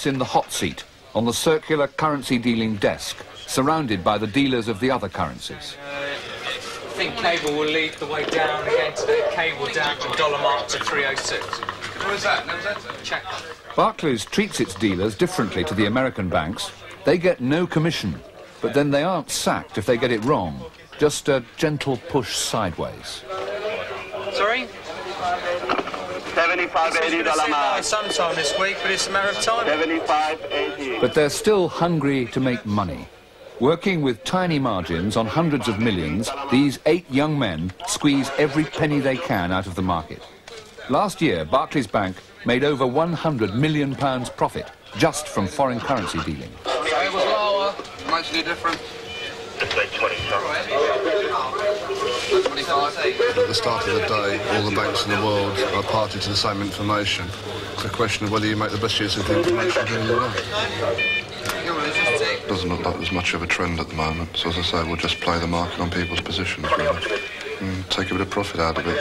sits in the hot seat on the circular currency dealing desk, surrounded by the dealers of the other currencies. I think cable will lead the way down again today. Cable down to dollar mark to 306. What is that? Check. Barclays treats its dealers differently to the American banks. They get no commission, but then they aren't sacked if they get it wrong. Just a gentle push sideways. Sorry? $75.80 mark. Sometime this week, but it's a matter of time. $75.80. But they're still hungry to make money. Working with tiny margins on hundreds of millions, these 8 young men squeeze every penny they can out of the market. Last year, Barclays Bank made over £100 million profit just from foreign currency dealing. It was lower, mostly different. Let's say 25. At the start of the day, all the banks in the world are party to the same information. It's a question of whether you make the best use of the information during the day. Doesn't look like there's much of a trend at the moment, so as I say, we'll just play the market on people's positions, really, and take a bit of profit out of it.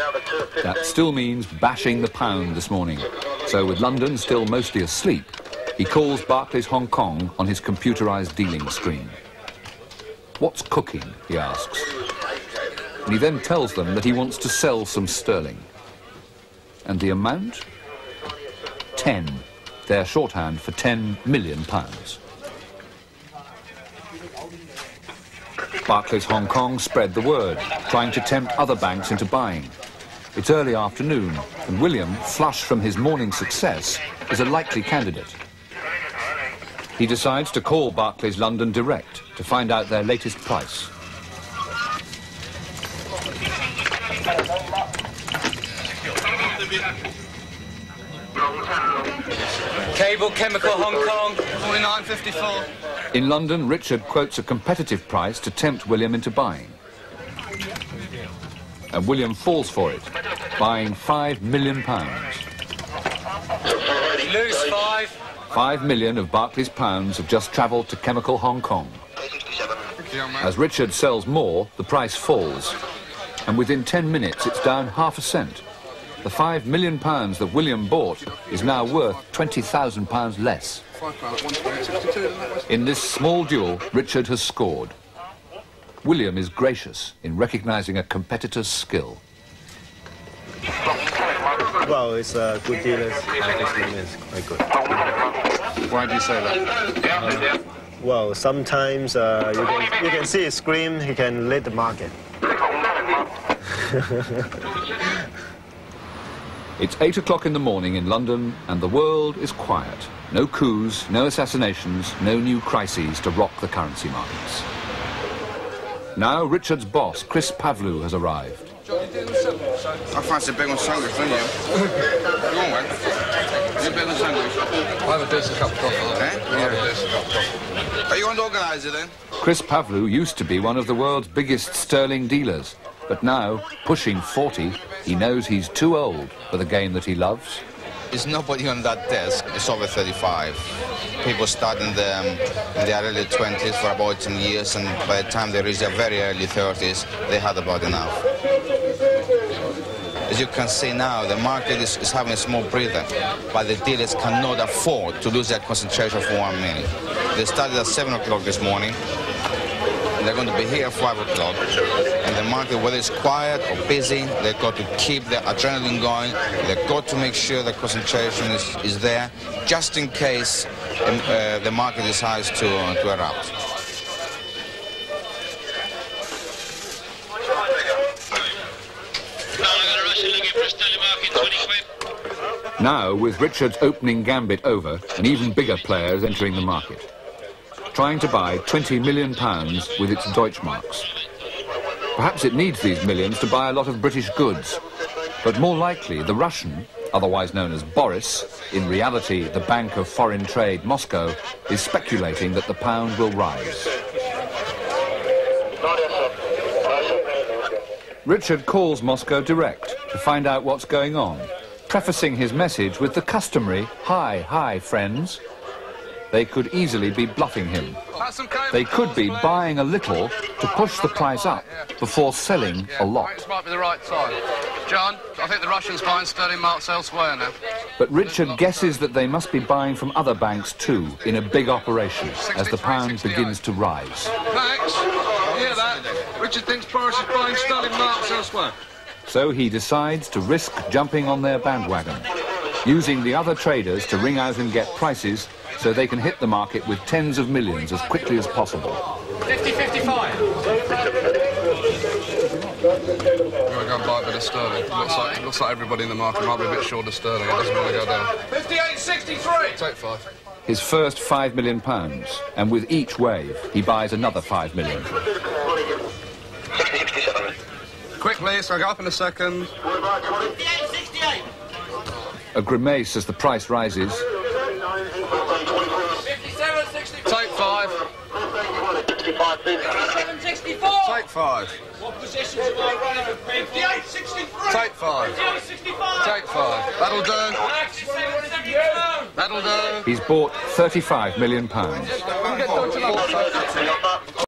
That still means bashing the pound this morning. So with London still mostly asleep, he calls Barclays Hong Kong on his computerised dealing screen. What's cooking, he asks. And he then tells them that he wants to sell some sterling. And the amount? 10. Their shorthand for £10 million. Barclays Hong Kong spread the word, trying to tempt other banks into buying. It's early afternoon, and William, flush from his morning success, is a likely candidate. He decides to call Barclays London direct to find out their latest price. Cable, chemical, Hong Kong. 49.54. In London, Richard quotes a competitive price to tempt William into buying. And William falls for it, buying £5 million. Lose 5. £5 million of Barclays pounds have just travelled to chemical Hong Kong. As Richard sells more, the price falls. And within 10 minutes, it's down half a cent. The £5 million that William bought is now worth £20,000 less. In this small duel, Richard has scored. William is gracious in recognising a competitor's skill. Well, it's a good deal. This man is quite good. Why do you say that? Well, sometimes you can see his scream, he can lead the market. It's 8 o'clock in the morning in London, and the world is quiet. No coups, no assassinations, no new crises to rock the currency markets. Now Richard's boss, Chris Pavlou, has arrived. I fancy a big one sandwich, don't you? Go on, man. You a big one sandwich? I have a decent cup of coffee. Eh? I have a decent cup of coffee. Are you on the organiser then? Chris Pavlou used to be one of the world's biggest sterling dealers, but now, pushing 40, he knows he's too old for the game that he loves. There's nobody on that desk. It's over 35. People start in their early 20s for about 10 years, and by the time they reach their very early 30s, they had about enough. As you can see now, the market is having a small breather, but the dealers cannot afford to lose their concentration for 1 minute. They started at 7 o'clock this morning. They're going to be here at 5 o'clock. And the market, whether it's quiet or busy, they've got to keep their adrenaline going. They've got to make sure the concentration is there, just in case the market decides to erupt. Now, with Richard's opening gambit over, an even bigger player is entering the market, trying to buy £20 million with its Deutschmarks. Perhaps it needs these millions to buy a lot of British goods, but more likely the Russian, otherwise known as Boris, in reality the Bank of Foreign Trade Moscow, is speculating that the pound will rise. Richard calls Moscow direct to find out what's going on, prefacing his message with the customary, "Hi, friends." They could easily be bluffing him. They could be buying a little to push the price up before selling a lot. This might be the right time. John, I think the Russians buying sterling marks elsewhere now. But Richard guesses that they must be buying from other banks too, in a big operation, as the pound begins to rise. Thanks. Hear that? Richard thinks Boris is buying sterling marks elsewhere. So he decides to risk jumping on their bandwagon, using the other traders to ring out and get prices so they can hit the market with tens of millions as quickly as possible. 50-55. We're going to go and buy a bit of sterling. Looks like everybody in the market might be a bit short of sterling. It doesn't want to go down. 58-63. Take 5. His first £5 million, and with each wave, he buys another £5 million. Quickly, it's going to go up in a second. 58-68. A grimace as the price rises. 57-64. Take 5. 57-64. Take 5. What positions am I running with people? 58-63. Take 5. 58-65. Take 5. That'll do. That'll do. He's bought £35 million.